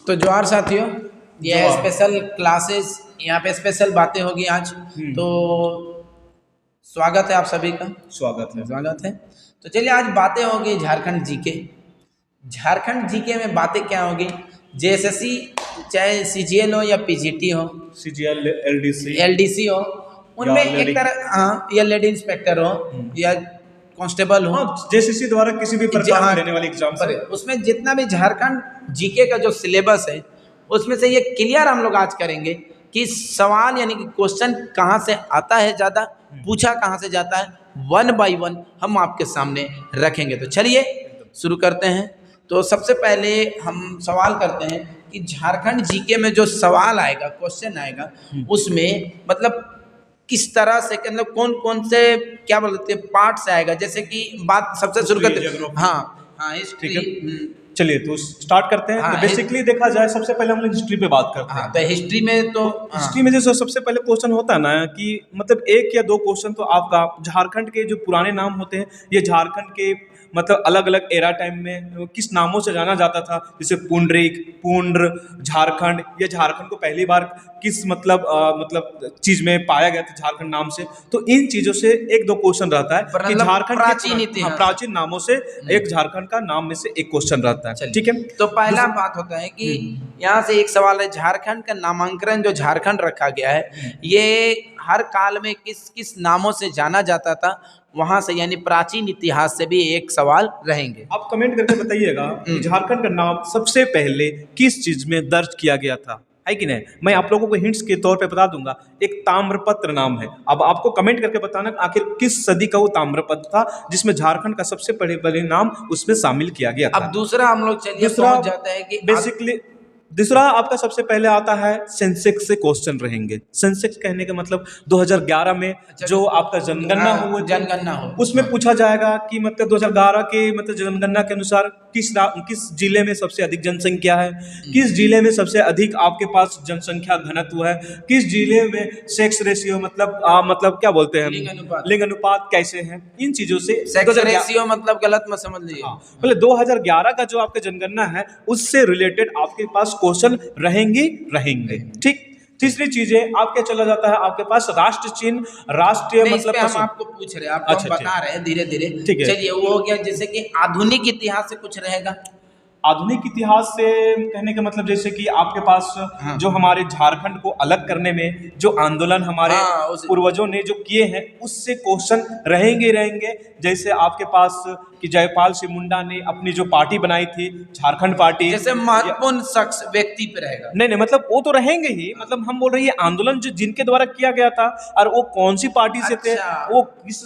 तो जोहार साथियों, ये है जोहार। Special classes. यहाँ पे स्पेशल बातें होगी आज। तो स्वागत है आप सभी का। स्वागत है। तो चलिए आज बातें होगी झारखंड जीके। झारखंड जीके में बातें क्या होगी? जेएसएससी, चाहे सीजीएल हो या पीजीटी हो, सीजीएल, एलडीसी एलडीसी हो, उनमें एक तरह, हाँ, या लेडी इंस्पेक्टर हो या कांस्टेबल हो, जेसीसी द्वारा किसी भी प्रकार हाँ, में लेने वाली एग्जाम से उसमें जितना भी झारखंड जीके का जो सिलेबस है उसमें से ये क्लियर हम लोग आज करेंगे कि सवाल यानी कि क्वेश्चन कहाँ से आता है, ज़्यादा पूछा कहाँ से जाता है, 1 बाय 1 हम आपके सामने रखेंगे। तो चलिए शुरू करते हैं। तो सबसे पहले हम सवाल करते हैं कि झारखंड जीके में जो सवाल आएगा, क्वेश्चन आएगा, उसमें मतलब किस तरह से, मतलब कौन कौन से क्या बोलते हैं पार्ट से आएगा। जैसे कि बात सबसे शुरू करते हैं, हाँ हिस्ट्री। चलिए तो स्टार्ट करते हैं। तो बेसिकली देखा जाए सबसे पहले हम लोग हिस्ट्री पे बात करते हैं। तो हिस्ट्री में तो हिस्ट्री में जैसे सबसे पहले क्वेश्चन होता है ना कि मतलब 1 या 2 क्वेश्चन तो आपका झारखंड के जो पुराने नाम होते हैं, ये झारखंड के मतलब अलग अलग एरा टाइम में किस नामों से जाना जाता था, जैसे पुंडरीक, पुंड्र, झारखंड, या झारखंड को पहली बार किस मतलब चीज में पाया गया था झारखंड नाम से। तो इन चीजों से 1-2 क्वेश्चन रहता है कि झारखंड के प्राचीन नामों से एक झारखंड का नाम में से एक क्वेश्चन रहता है। ठीक है, तो पहला बात होता है कि यहाँ से एक सवाल है, झारखंड का नामांकन जो झारखंड रखा गया है, ये हर काल में किस किस नामों से जाना जाता था, वहां से यानी प्राचीन इतिहास से भी एक सवाल रहेंगे। आप कमेंट करके बताइएगा कि झारखंड का नाम सबसे पहले किस चीज में दर्ज किया गया था, है कि नहीं। मैं आप लोगों को हिंट्स के तौर पे बता दूंगा, एक ताम्रपत्र नाम है। अब आपको कमेंट करके बताना आखिर किस सदी का वो ताम्रपत्र था जिसमें झारखंड का सबसे पहले नाम उसमें शामिल किया गया था। अब दूसरा हम लोग चलिए पहुंच जाते हैं कि बेसिकली दूसरा आपका सबसे पहले आता है सेंसेक्स से क्वेश्चन रहेंगे। सेंसेक्स कहने का मतलब 2011 में जो आपका जनगणना हो उसमें पूछा जाएगा कि मतलब 2011 के मतलब जनगणना के अनुसार किस जिले में सबसे अधिक जनसंख्या है, किस जिले में सबसे अधिक आपके पास जनसंख्या घनत्व है, किस जिले में सेक्स रेशियो मतलब क्या बोलते हैं लिंग अनुपात कैसे है। इन चीजों से सेक्स रेशियो मतलब गलत मत समझ लीजिए। पहले 2011 का जो आपका जनगणना है उससे रिलेटेड आपके पास क्वेश्चन रहेंगे। ठीक, तीसरी चीजें आपके चला जाता है आपके पास राष्ट्र चिन्ह, राष्ट्रीय मतलब हम आपको पूछ रहे हैं, आपको हम बता रहे हैं धीरे धीरे। ठीक है, चलिए वो हो गया। जैसे कि आधुनिक इतिहास से कुछ रहेगा। आधुनिक इतिहास से कहने का मतलब जैसे कि आपके पास जो हमारे झारखंड को अलग करने में जो आंदोलन हमारे पूर्वजों ने जो किए हैं उससे क्वेश्चन रहेंगे। जैसे आपके पास कि जयपाल सिंह मुंडा ने अपनी जो पार्टी बनाई थी झारखंड पार्टी, जैसे महत्वपूर्ण शख्स व्यक्ति पे रहेगा। नहीं मतलब वो तो रहेंगे ही, मतलब हम बोल रहे हैं आंदोलन जो जिनके द्वारा किया गया था और वो कौन सी पार्टी से थे, वो किस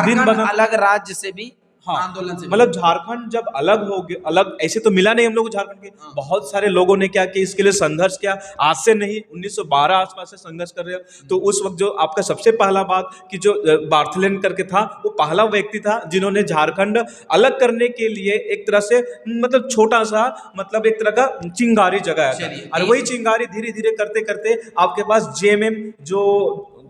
दिन बना, अलग राज्य से भी आंदोलन से, मतलब झारखंड जब अलग हो गया, अलग ऐसे तो मिला नहीं हम लोग झारखंड के। बहुत सारे लोगों ने क्या किया इसके लिए संघर्ष किया, आज से नहीं 1912 आसपास से संघर्ष कर रहे हैं। तो उस वक्त जो आपका सबसे पहला बात कि जो बार्थलेन करके था वो पहला व्यक्ति था जिन्होंने झारखंड अलग करने के लिए एक तरह से मतलब छोटा सा मतलब एक तरह का चिंगारी जगाया था। और वही चिंगारी धीरे धीरे करते करते आपके पास जेएमएम जो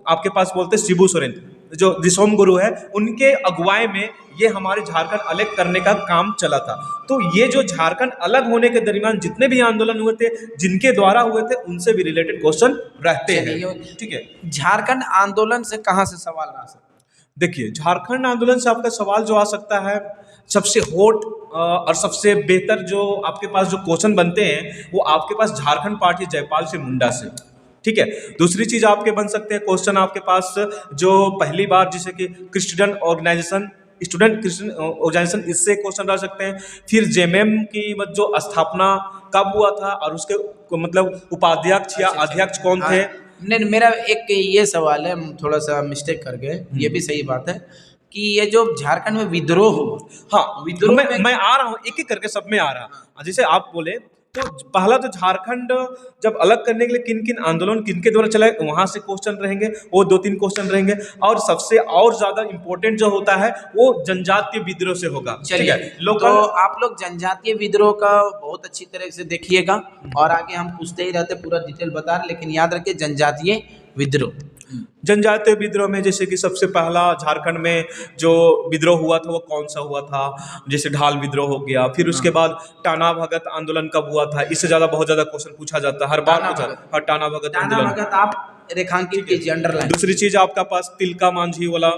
आपके पास बोलते शिबू सोरेन जो दिसोम गुरु है, उनके अगुवाई में ये हमारे झारखंड अलग करने का काम चला था। तो ये जो झारखंड अलग होने के दरमियान जितने भी आंदोलन हुए थे जिनके द्वारा हुए थे उनसे भी रिलेटेड क्वेश्चन रहते हैं। ठीक है, झारखंड आंदोलन से कहां से सवाल आ सकता है? देखिए झारखंड आंदोलन से आपका सवाल जो आ सकता है, सबसे हॉट और सबसे बेहतर जो आपके पास जो क्वेश्चन बनते हैं वो आपके पास झारखंड पार्टी जयपाल सिंह मुंडा से। ठीक है, दूसरी चीज आपके बन सकते हैं क्वेश्चन आपके पास जो पहली बार जैसे कि स्टूडेंट क्रिश्चियन ऑर्गेनाइजेशन, इससे क्वेश्चन रह सकते हैं। फिर जेएमएम की जो स्थापना कब हुआ था और उसके मतलब उपाध्यक्ष या अध्यक्ष कौन थे। नहीं, मेरा एक ये सवाल है, थोड़ा सा मिस्टेक कर गए, ये भी सही बात है कि ये जो झारखंड में विद्रोह हुआ, हाँ विद्रोह मैं आ रहा हूँ एक एक करके सब में आ रहा। जैसे आप बोले तो पहला तो झारखंड जब अलग करने के लिए किन किन आंदोलन किनके द्वारा चला वहां से क्वेश्चन रहेंगे, वो 2-3 क्वेश्चन रहेंगे। और सबसे और ज्यादा इंपॉर्टेंट जो होता है वो जनजातीय विद्रोह से होगा। चलिए, तो आप लोग जनजातीय विद्रोह का बहुत अच्छी तरह से देखिएगा और आगे हम पूछते ही रहते, पूरा डिटेल बता रहे, लेकिन याद रखिए जनजातीय विद्रोह। जनजातीय विद्रोह में जैसे कि सबसे पहला झारखंड में जो विद्रोह हुआ था वो कौन सा हुआ था, जैसे ढाल विद्रोह हो गया, फिर उसके बाद टाना भगत आंदोलन कब हुआ था, इससे ज़्यादा बहुत ज़्यादा क्वेश्चन पूछा जाता है हर बार टाना पूछा। भगत। हाँ, टाना भगत टाना आंदोलन। भगत आप रेखांकित कीजिए, अंडरलाइन। दूसरी चीज आपका पास तिलका मांझी वाला,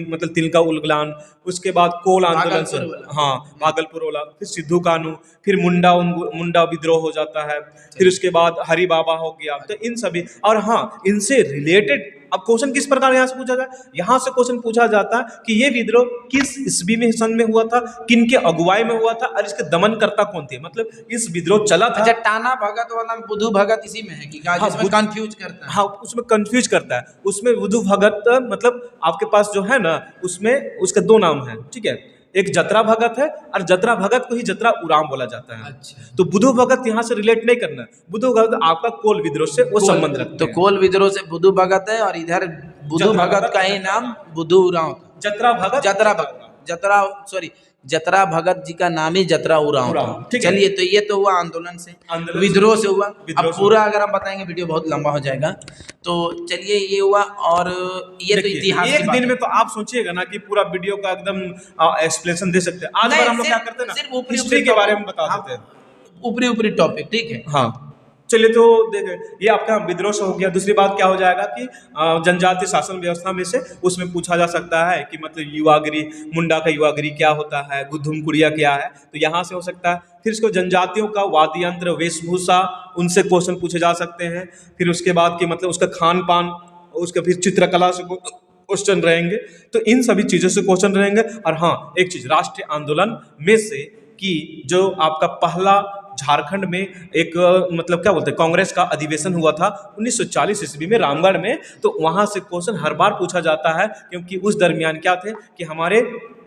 मतलब तिलका उलगलान, उसके बाद कोल आंदोलन से, भागलपुर वाला। हाँ भागलपुर वाला, फिर सिद्धू कानू, फिर मुंडा विद्रोह हो जाता है, फिर उसके बाद हरि बाबा हो गया। तो इन सभी, और हाँ इनसे रिलेटेड अब क्वेश्चन किस प्रकार यहाँ से पूछा जाए, यहाँ से क्वेश्चन पूछा जाता है कि ये विद्रोह किस ईस्वी में सन में हुआ था, किन के अगुवाई में हुआ था और इसके दमनकर्ता कौन थे, मतलब इस विद्रोह चला था। अच्छा, टाना भगत वाला बुद्धू भगत इसी में है कि क्या, हाँ, जिसमें कंफ्यूज करता है? हाँ उसमें कंफ्यूज करता है, उसमें बुद्धू भगत मतलब आपके पास जो है ना उसमें उसके दो नाम हैं, ठीक है, एक जतरा भगत है और जतरा भगत को ही जतरा उराम बोला जाता है। अच्छा। तो बुद्धू भगत यहाँ से रिलेट नहीं करना है, बुद्धू भगत आपका कोल विद्रोह से वो संबंध रखते तो हैं। कोल विद्रोह से बुद्धू भगत है और इधर बुद्धू जतरा भगत भगत का ही नाम बुद्धू उरांव था। जतरा भगत, जतरा भगत, जतरा भगत जी का नाम ही जतरा उरांव था। ठीक है। चलिए, तो ये तो हुआ आंदोलन से, आंदोलन विद्रोह से हुआ। विद्रोह अब से पूरा अगर हम बताएंगे वीडियो बहुत लंबा हो जाएगा, तो चलिए ये हुआ। और ये तो देखिए, इतिहास की एक बात दिन है। में तो आप सोचिएगा ना कि पूरा वीडियो का एकदम एक्सप्लेनेशन दे सकते हैं। आज नहीं, बार हम लोग क्या सिर्फ- करते हैं सिर्फ ना, ऊपरी- हिस्ट्री ऊपरी के बारे में टॉपिक। बता हाँ, देते हैं। ऊपरी ऊपरी टॉपिक, ठीक है। हाँ चलिए, तो देखें ये आपका विद्रोह से हो गया। दूसरी बात क्या हो जाएगा कि जनजातीय शासन व्यवस्था में से उसमें पूछा जा सकता है कि मतलब युवागिरी, मुंडा का युवागिरी क्या होता है, गुद्धुम कुड़िया क्या है, तो यहाँ से हो सकता है। फिर इसको जनजातियों का वाद्य यंत्र, वेशभूषा, उनसे क्वेश्चन पूछे जा सकते हैं। फिर उसके बाद कि मतलब उसका खान पान, उसका फिर चित्रकला से क्वेश्चन रहेंगे। तो इन सभी चीज़ों से क्वेश्चन रहेंगे। और हाँ एक चीज़, राष्ट्रीय आंदोलन में से कि जो आपका पहला झारखंड में एक मतलब क्या बोलते हैं कांग्रेस का अधिवेशन हुआ था 1940 ईस्वी में रामगढ़ में, तो वहाँ से क्वेश्चन हर बार पूछा जाता है, क्योंकि उस दरमियान क्या थे कि हमारे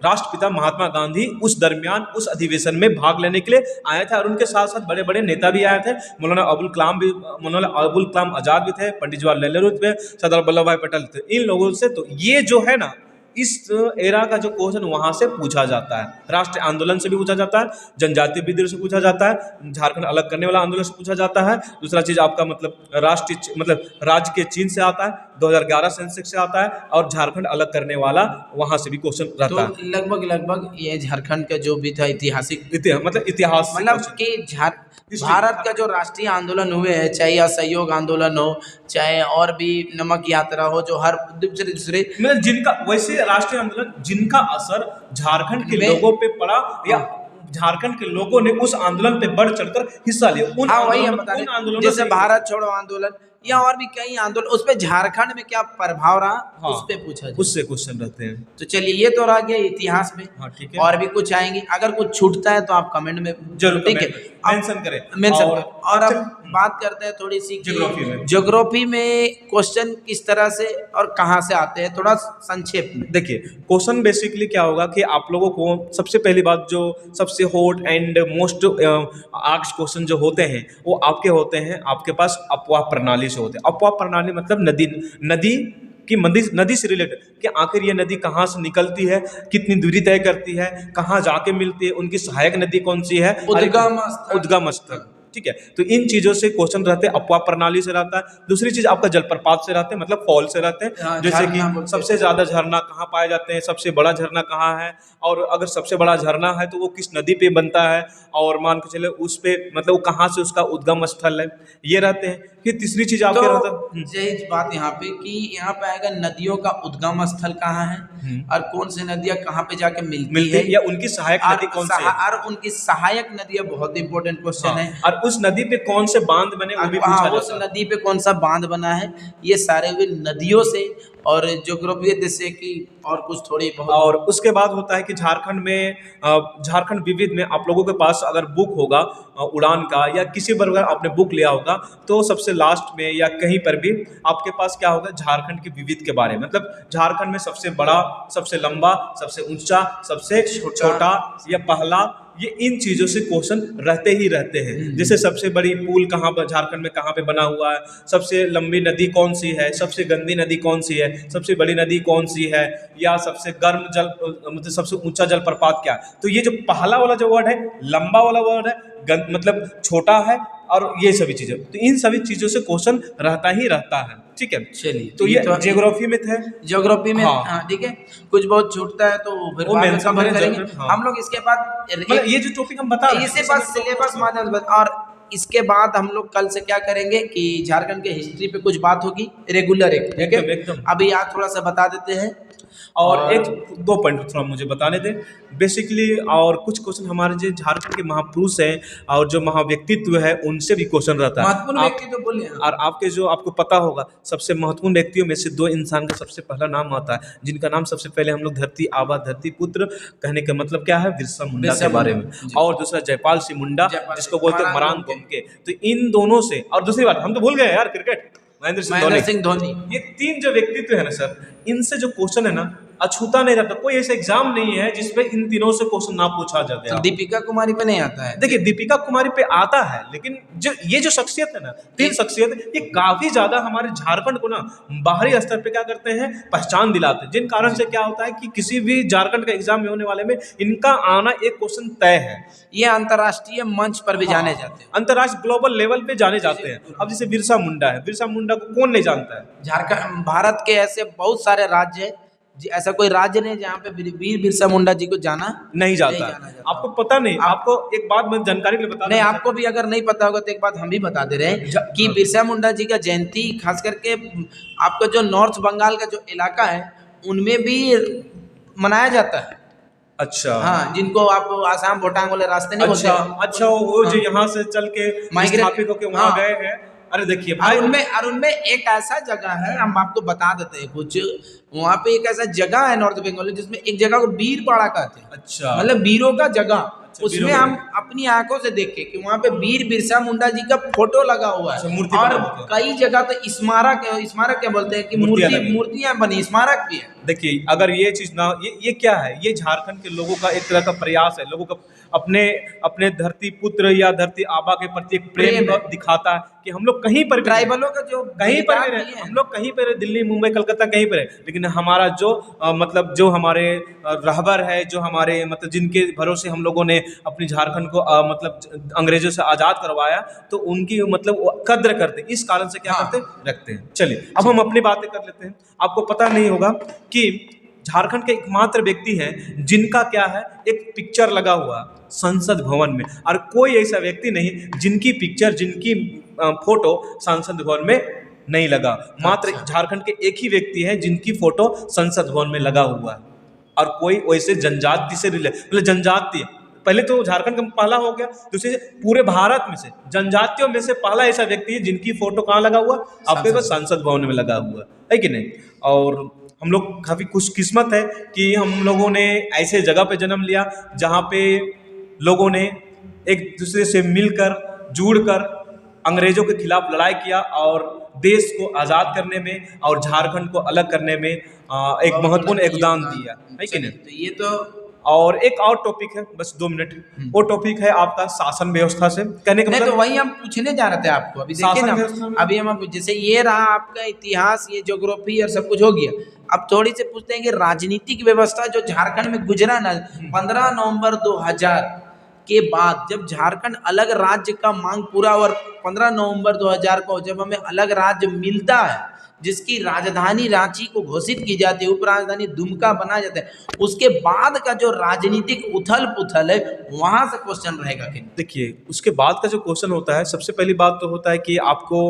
राष्ट्रपिता महात्मा गांधी उस दरमियान उस अधिवेशन में भाग लेने के लिए आए थे। और उनके साथ साथ बड़े बड़े नेता भी आए थे, मौलाना अबुल कलाम आज़ाद भी थे, पंडित जवाहरलाल नेहरू थे, सरदार वल्लभ भाई पटेल थे, इन लोगों से। तो ये जो है ना, इस एरा का जो क्वेश्चन वहाँ से पूछा जाता है। राष्ट्रीय आंदोलन से भी पूछा जाता है, जनजातीय विद्रोह से पूछा जाता है, झारखंड अलग करने वाला आंदोलन से पूछा जाता है। दूसरा चीज़ आपका मतलब राष्ट्रीय मतलब राज्य के चिन्ह से आता है, 2011 सेंसेक्स से आता है, और झारखंड अलग करने वाला वहाँ से भी क्वेश्चन रहता है। तो लगभग ये झारखंड का जो भी था ऐतिहासिक, मतलब इतिहास मतलब कि भारत का जो राष्ट्रीय आंदोलन हुए हैं, चाहे असहयोग आंदोलन हो, चाहे और भी नमक यात्रा हो, जो हर दूसरे मतलब जिनका वैसे राष्ट्रीय आंदोलन जिनका असर झारखंड के में- लोगों पे पड़ा, या झारखंड के लोगों ने उस आंदोलन पे बढ़ चढ़कर हिस्सा लिया, उन हाँ वही हम आंदोलन बता रहे उन हैं। आंदोलनों जैसे से- भारत छोड़ो आंदोलन या और भी कई आंदोलन, उस पे झारखंड में क्या प्रभाव रहा, हाँ, उस पे पूछा जाए। उससे क्वेश्चन रहते हैं। तो चलिए, ये तो रह गया इतिहास में। हाँ ठीक है, और भी कुछ आएंगे, अगर कुछ छूटता है तो आप कमेंट में जरूर ठीक है मेंशन करें। मेंशन और- करें। और अब बात करते हैं थोड़ी सी ज्योग्राफी में। ज्योग्राफी में क्वेश्चन किस तरह से और कहाँ से आते हैं, थोड़ा संक्षेप में। देखिए क्वेश्चन बेसिकली क्या होगा कि आप लोगों को सबसे पहली बात, जो सबसे hot and most asked question जो होते हैं वो आपके होते हैं, आपके पास अपवाह प्रणाली से होते हैं। अपवाह प्रणाली मतलब नदी से रिलेटेड कि आखिर ये नदी कहाँ से निकलती है, कितनी दूरी तय करती है, कहाँ जाके मिलती है, उनकी सहायक नदी कौन सी है, उद्गम स्थल, ठीक है। तो इन चीज़ों से क्वेश्चन रहते हैं, अपवाह प्रणाली से रहता है। दूसरी चीज़ आपका जलप्रपात से रहते हैं, मतलब फॉल से रहते हैं। हाँ, जैसे झरना कि बोलते सबसे ज़्यादा झरना कहाँ पाए जाते हैं, सबसे बड़ा झरना कहाँ है, और अगर सबसे बड़ा झरना है तो वो किस नदी पे बनता है, और मान के चले उस पे मतलब वो कहाँ से उसका उद्गम स्थल है, ये रहते हैं। फिर तीसरी चीज़ आपके रहता है, यही बात यहाँ पे कि यहाँ पे आएगा नदियों का उद्गम स्थल कहाँ है और कौन सी नदियाँ कहाँ पे जाके मिलती है, या उनकी सहायक नदी कौन सी है, और उनकी सहायक नदियाँ बहुत इंपॉर्टेंट क्वेश्चन है। और उस नदी पे कौन से बांध बने वो भी पूछा हाँ, उस जाता है। नदी पे कौन सा बांध बना है, ये सारे हुए नदियों से। और ज्योग्राफी जैसे कि और कुछ थोड़ी बहुत। और उसके बाद होता है कि झारखंड विविध में आप लोगों के पास अगर बुक होगा उड़ान का, या किसी पर अगर आपने बुक लिया होगा, तो सबसे लास्ट में या कहीं पर भी आपके पास क्या होगा, झारखंड के विविध के बारे में, मतलब झारखंड में सबसे बड़ा, सबसे लंबा, सबसे ऊंचा, सबसे छोटा या पहला, ये इन चीज़ों से क्वेश्चन रहते ही रहते हैं। जैसे सबसे बड़ी पुल कहाँ पर झारखंड में कहाँ पे बना हुआ है, सबसे लंबी नदी कौन सी है, सबसे गंदी नदी कौन सी है, सबसे बड़ी नदी कौन सी है, या सबसे गर्म जल मतलब सबसे ऊंचा जलप्रपात क्या है। तो ये जो पहला वाला जो वर्ड है, लंबा वाला वर्ड है, मतलब छोटा है और ये सभी चीज़ें, तो इन सभी चीज़ों से क्वेश्चन रहता ही रहता है। ठीक है, चलिए, तो ये जियोग्राफी में थे। ज्योग्राफी में हाँ। हाँ ठीक है, कुछ बहुत छूटता है तो फिर वो बाद में mention cover करें करेंगे। जरूर, हाँ। हम लोग इसके बाद मतलब ये जो टॉपिक हम बता रहे हैं इसी बात सिलेबस माध्यम से, और इसके बाद हम लोग कल से क्या करेंगे कि झारखंड के हिस्ट्री पे कुछ बात होगी रेगुलर एक, ठीक एकदम है। एकदम। अभी आज थोड़ा सा बता देते हैं और एक दो पॉइंट थोड़ा मुझे बताने दें बेसिकली, और कुछ क्वेश्चन हमारे जो झारखंड के महापुरुष हैं और जो महाव्यक्तित्व है उनसे भी क्वेश्चन रहता है। महत्वपूर्ण व्यक्ति तो बोले हाँ। और आपके जो आपको पता होगा सबसे महत्वपूर्ण व्यक्तियों में से 2 इंसान का सबसे पहला नाम आता है, जिनका नाम सबसे पहले हम लोग धरती आबा धरती पुत्र कहने का मतलब क्या है, बिरसा मुंडा के बारे में, और दूसरा जयपाल सिंह मुंडा जिसको बोलते हैं मरान के। तो इन दोनों से, और दूसरी बात हम तो भूल गए यार, क्रिकेट, महेंद्र सिंह धोनी। ये 3 जो व्यक्तित्व है ना सर, इनसे जो क्वेश्चन है ना अछूता नहीं रहता। कोई ऐसा एग्जाम नहीं है जिसपे इन तीनों से क्वेश्चन ना पूछा जाता है। तो दीपिका कुमारी पे नहीं आता है। देखिए दीपिका कुमारी पे आता है, लेकिन जो ये जो शख्सियत है ना, 3 शख्सियत, ये काफी ज्यादा हमारे झारखंड को ना बाहरी स्तर पे क्या करते हैं, पहचान दिलाते हैं, जिन कारण से क्या होता है कि किसी भी झारखंड के एग्जाम में होने वाले में इनका आना एक क्वेश्चन तय है। ये अंतर्राष्ट्रीय मंच पर भी जाने जाते हैं, अंतर्राष्ट्रीय ग्लोबल लेवल पे जाने जाते हैं। अब जैसे बिरसा मुंडा है, बिरसा मुंडा को कौन नहीं जानता है। झारखंड, भारत के ऐसे बहुत सारे राज्य है, ऐसा कोई राज्य नहीं जहाँ पे वीर बिरसा मुंडा जी को जाना नहीं जाता है। आपको पता नहीं, आपको एक बात मैं जानकारी के लिए बता नहीं, आपको भी अगर नहीं पता होगा तो एक बात हम भी बता दे रहे हैं कि बिरसा मुंडा जी का जयंती खास करके आपका जो नॉर्थ बंगाल का जो इलाका है उनमें भी मनाया जाता है। अच्छा हाँ, जिनको आप आसाम भूटान वाले रास्ते नहीं बोलते। अच्छा वो जो यहाँ से चल के स्थापित होके वहाँ गए हैं। अरे देखिए भाई, और उनमें एक ऐसा जगह है, हम आपको बता देते हैं कुछ, वहाँ पे एक ऐसा जगह है नॉर्थ बंगाल में जिसमें एक जगह को वीरपाड़ा कहते हैं। अच्छा, मतलब वीरों का जगह। उसमें हम अपनी आंखों से देखे कि वहाँ पे वीर बिरसा मुंडा जी का फोटो लगा हुआ है, और कई जगह तो स्मारक क्या बोलते हैं कि मूर्तियां बनी, स्मारक भी है। देखिए अगर ये चीज ना, ये क्या है, ये झारखंड के लोगों का एक तरह का प्रयास है, लोगों का अपने धरती पुत्र या धरती आबा के प्रति एक प्रेम दिखाता है कि हम लोग कहीं पर ट्राइबलों का जो कहीं पर भी रहे, हम लोग कहीं पर, दिल्ली मुंबई कलकत्ता कहीं पर है, लेकिन हमारा जो मतलब जो हमारे रहबर है, जो हमारे मतलब जिनके भरोसे हम लोगों ने अपनी झारखंड को मतलब अंग्रेजों से आज़ाद करवाया, तो उनकी मतलब कद्र करते, इस कारण से क्या करते रखते हैं। चलिए अब हम अपनी बातें कर लेते हैं। आपको पता नहीं होगा कि झारखंड के एकमात्र व्यक्ति हैं जिनका क्या है, एक पिक्चर लगा हुआ संसद भवन में, और कोई ऐसा व्यक्ति नहीं जिनकी पिक्चर, जिनकी फोटो संसद भवन में नहीं लगा। मात्र झारखंड के एक ही व्यक्ति है जिनकी फोटो संसद भवन में लगा हुआ है, और कोई वैसे जनजाति से मतलब जनजाति, पहले तो झारखंड का पहला हो गया, दूसरे पूरे भारत में से जनजातियों में से पहला ऐसा व्यक्ति है जिनकी फोटो कहाँ लगा हुआ, आपके पास संसद भवन में लगा हुआ है कि नहीं। और हम लोग काफ़ी खुशकिस्मत है कि हम लोगों ने ऐसे जगह पे जन्म लिया जहाँ पे लोगों ने एक दूसरे से मिलकर जुड़कर अंग्रेजों के खिलाफ लड़ाई किया और देश को आज़ाद करने में और झारखंड को अलग करने में एक महत्वपूर्ण योगदान दिया है कि नहीं। तो ये तो, और एक और टॉपिक है, बस 2 मिनट, वो टॉपिक है आपका शासन व्यवस्था से कहने का नहीं, मतलब। तो वही हम पूछने जा रहे थे आपको। अभी देखिए ना, अभी हम जैसे ये रहा आपका इतिहास, ये ज्योग्राफी और सब कुछ हो गया। अब थोड़ी से पूछते हैं कि राजनीतिक व्यवस्था जो झारखंड में गुजरा ना 15 नवंबर 2000 के बाद, जब झारखंड अलग राज्य का मांग पूरा, और 15 नवंबर 2000 को जब हमें अलग राज्य मिलता है, जिसकी राजधानी रांची को घोषित की जाती है, उप राजधानी दुमका बनाया जाता है, उसके बाद का जो राजनीतिक उथल पुथल है, वहां से क्वेश्चन रहेगा कि देखिए उसके बाद का जो क्वेश्चन होता है, सबसे पहली बात तो होता है कि आपको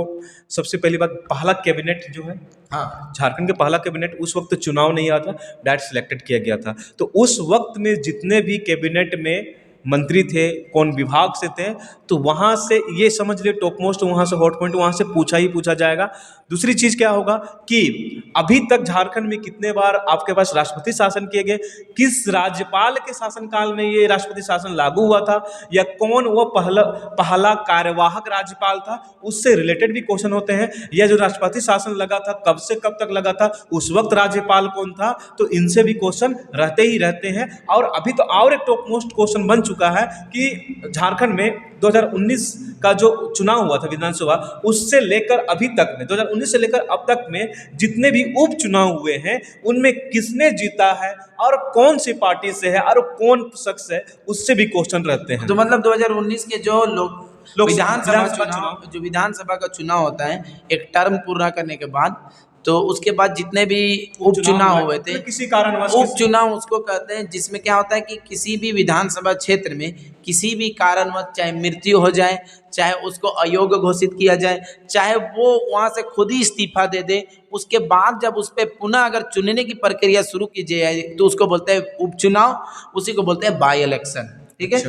सबसे पहली बात, पहला कैबिनेट जो है, हाँ, झारखंड का पहला कैबिनेट, उस वक्त चुनाव नहीं आया था, डायरेक्ट सिलेक्टेड किया गया था। तो उस वक्त में जितने भी कैबिनेट में मंत्री थे, कौन विभाग से थे, तो वहाँ से ये समझ लिए टॉप मोस्ट, वहाँ से हॉट पॉइंट, वहाँ से पूछा ही पूछा जाएगा। दूसरी चीज़ क्या होगा कि अभी तक झारखंड में कितने बार आपके पास राष्ट्रपति शासन किए गए, किस राज्यपाल के शासनकाल में ये राष्ट्रपति शासन लागू हुआ था, या कौन वो पहला कार्यवाहक राज्यपाल था, उससे रिलेटेड भी क्वेश्चन होते हैं। या जो राष्ट्रपति शासन लगा था, कब से कब तक लगा था, उस वक्त राज्यपाल कौन था, तो इनसे भी क्वेश्चन रहते ही रहते हैं। और अभी तो और एक टॉप मोस्ट क्वेश्चन बन चुका है कि झारखंड में 2019 का जो चुनाव हुआ था विधानसभा, उससे लेकर अभी तक में 2019 से लेकर अब तक में जितने भी उपचुनाव हुए हैं उनमें किसने जीता है और कौन सी पार्टी से है और कौन शख्स है, उससे भी क्वेश्चन रहते हैं। तो मतलब 2019 के जो लोक विधानसभा विधानसभा चुनाव, जो विधानसभा का चुनाव होता है एक टर्म पूरा करने के बाद, तो उसके बाद जितने भी उपचुनाव हुए थे, किसी कारणवश उपचुनाव उसको कहते हैं जिसमें क्या होता है कि किसी भी विधानसभा क्षेत्र में किसी भी कारणवश चाहे मृत्यु हो जाए, चाहे उसको अयोग्य घोषित किया जाए, चाहे वो वहाँ से खुद ही इस्तीफा दे दे, उसके बाद जब उस पर पुनः अगर चुनने की प्रक्रिया शुरू की जाए तो उसको बोलते हैं उपचुनाव, उसी को बोलते हैं बाई इलेक्शन। ठीक है,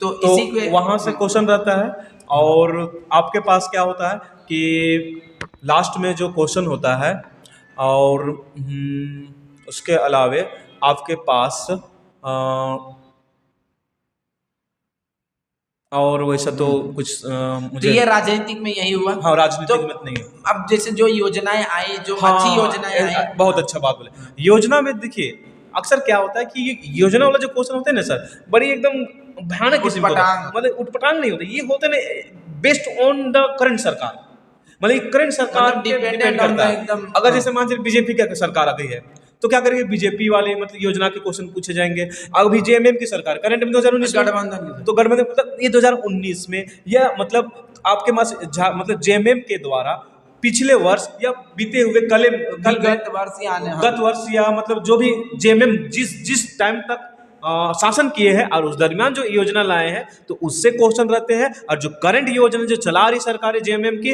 तो इसी को वहाँ से क्वेश्चन रहता है। और आपके पास क्या होता है कि लास्ट में जो क्वेश्चन होता है, और उसके अलावे आपके पास और वैसा तो कुछ मुझे ये राजनीतिक में यही हुआ। हाँ, राजनीतिक तो में नहीं है। अब जैसे जो योजनाएं आई, जो अच्छी योजनाएं आई, बहुत अच्छा बात बोले। योजना में देखिए अक्सर क्या होता है कि ये योजना वाला जो क्वेश्चन होते हैं ना सर, बड़ी एकदम भयानक किस्म का, मतलब उटपटांग नहीं होते, ये होते ना बेस्ड ऑन द करंट सरकार, मतलब करंट सरकार डिपेंड करता है एकदम। अगर जैसे मान लीजिए बीजेपी का सरकार आ गई है तो क्या करेंगे, बीजेपी वाले मतलब योजना के क्वेश्चन पूछे जाएंगे। अभी जेएमएम की सरकार करंट में 2019 गठबंधन, तो गठबंधन मतलब ये 2019 में या मतलब आपके पास मतलब जेएमएम के द्वारा पिछले वर्ष या बीते हुए गत वर्ष या मतलब जो भी जेएमएम जिस टाइम तक शासन किए हैं और उस दरमियान जो योजना लाए हैं तो उससे क्वेश्चन रहते हैं। और जो करंट योजना जो चला रही सरकार जेएमएम की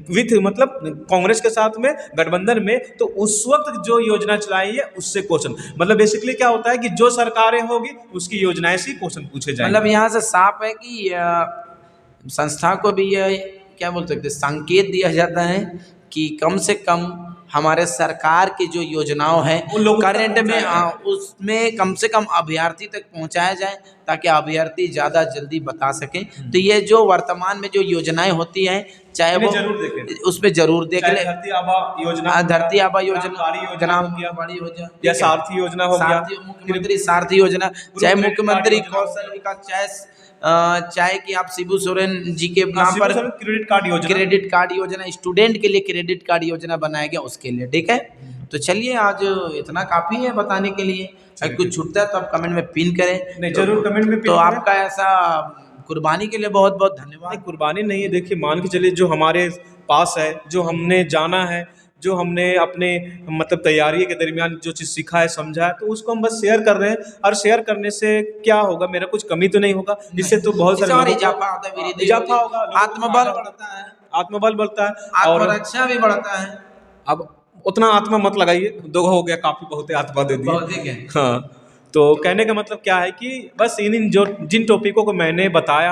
विथ मतलब कांग्रेस के साथ में गठबंधन में, तो उस वक्त जो योजना चलाई है उससे क्वेश्चन, मतलब बेसिकली क्या होता है कि जो सरकारें होगी उसकी योजनाएं से क्वेश्चन पूछे जाएंगे। मतलब यहाँ से साफ है कि संस्था को भी यह क्या बोल सकते संकेत दिया जाता है कि कम से कम हमारे सरकार की जो योजनाओं है करंट में उसमें कम से कम अभ्यर्थी तक पहुंचाया जाए ताकि अभ्यर्थी ज़्यादा जल्दी बता सके। तो ये जो वर्तमान में जो योजनाएं होती हैं, चाहे वो उस पर जरूर देख ले, धरती आबा योजना, ग्राम बड़ी योजना या सारथी योजना हो गया, मुख्यमंत्री सारथी योजना, चाहे मुख्यमंत्री कौशल विकास, चाहे कि आप शिबू सोरेन जी के नाम पर क्रेडिट कार्ड योजना, स्टूडेंट के लिए क्रेडिट कार्ड योजना बनाया गया उसके लिए। ठीक है, तो चलिए आज इतना काफ़ी है बताने के लिए। अगर कुछ छूटता है तो आप कमेंट में पिन करें। नहीं, जरूर कमेंट में पिन तो आपका ऐसा कुर्बानी के लिए बहुत बहुत धन्यवाद। कुर्बानी नहीं है, देखिए मान के चलिए जो हमारे पास है, जो हमने जाना है, जो हमने अपने मतलब तैयारी के दरमियान जो चीज़ सीखा है, समझा है, तो उसको हम बस शेयर कर रहे हैं। और शेयर करने से क्या होगा, मेरा कुछ कमी तो नहीं होगा, इससे तो बहुत सारे इजाफा होगा, आत्मबल बढ़ता है, आत्मबल बढ़ता है, आत्मरक्षा भी बढ़ता है। अब उतना आत्मा मत लगाइए, दो हो गया काफ़ी, बहुत ही आत्मा दे दी। हाँ, तो कहने का मतलब क्या है कि बस जिन टॉपिकों को मैंने बताया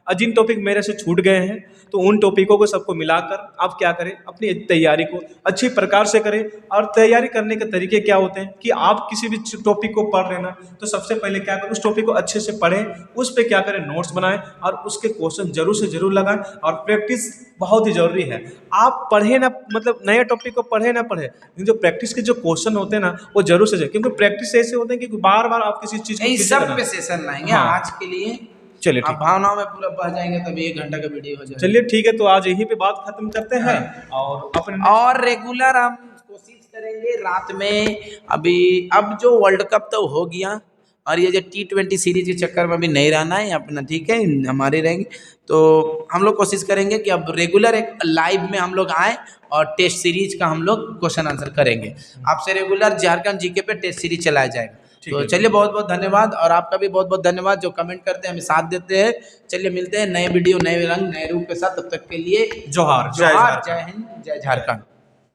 और जिन टॉपिक मेरे से छूट गए हैं, तो उन टॉपिकों को सबको मिलाकर आप क्या करें, अपनी तैयारी को अच्छी प्रकार से करें। और तैयारी करने के तरीके क्या होते हैं कि आप किसी भी टॉपिक को पढ़ रहे ना, तो सबसे पहले क्या करें, उस टॉपिक को अच्छे से पढ़ें, उस पर क्या करें, नोट्स बनाएं और उसके क्वेश्चन जरूर से जरूर लगाएं। और प्रैक्टिस बहुत ही ज़रूरी है। आप पढ़े ना, मतलब नए टॉपिक को पढ़े ना पढ़े, लेकिन जो प्रैक्टिस के जो क्वेश्चन होते हैं ना, वो जरूर से जरूर, क्योंकि प्रैक्टिस ऐसे होते हैं कि बार बार आप किसी चीज़ को सब पे सेशन लाएंगे। आज के लिए चलिए आप भावनाओं में पूरा बह जाएंगे तब 1 घंटा का वीडियो हो जाएगा। चलिए ठीक है, तो आज यहीं पे बात खत्म करते हैं। और रेगुलर हम कोशिश करेंगे रात में। अब जो वर्ल्ड कप तो हो गया और ये जो T20 सीरीज के चक्कर में भी नहीं रहना है अपना, ठीक है, हमारे रहेंगे। तो हम लोग कोशिश करेंगे कि अब रेगुलर एक लाइव में हम लोग आए और टेस्ट सीरीज का हम लोग क्वेश्चन आंसर करेंगे। आपसे रेगुलर झारखंड जीके पे टेस्ट सीरीज चलाया जाएगा। तो चलिए बहुत बहुत धन्यवाद, और आपका भी बहुत बहुत धन्यवाद जो कमेंट करते हैं, हमें साथ देते हैं। चलिए मिलते हैं नए वीडियो, नए रंग, नए रूप के साथ। तब तक के लिए जोहार, जय हिंद, जय झारखंड।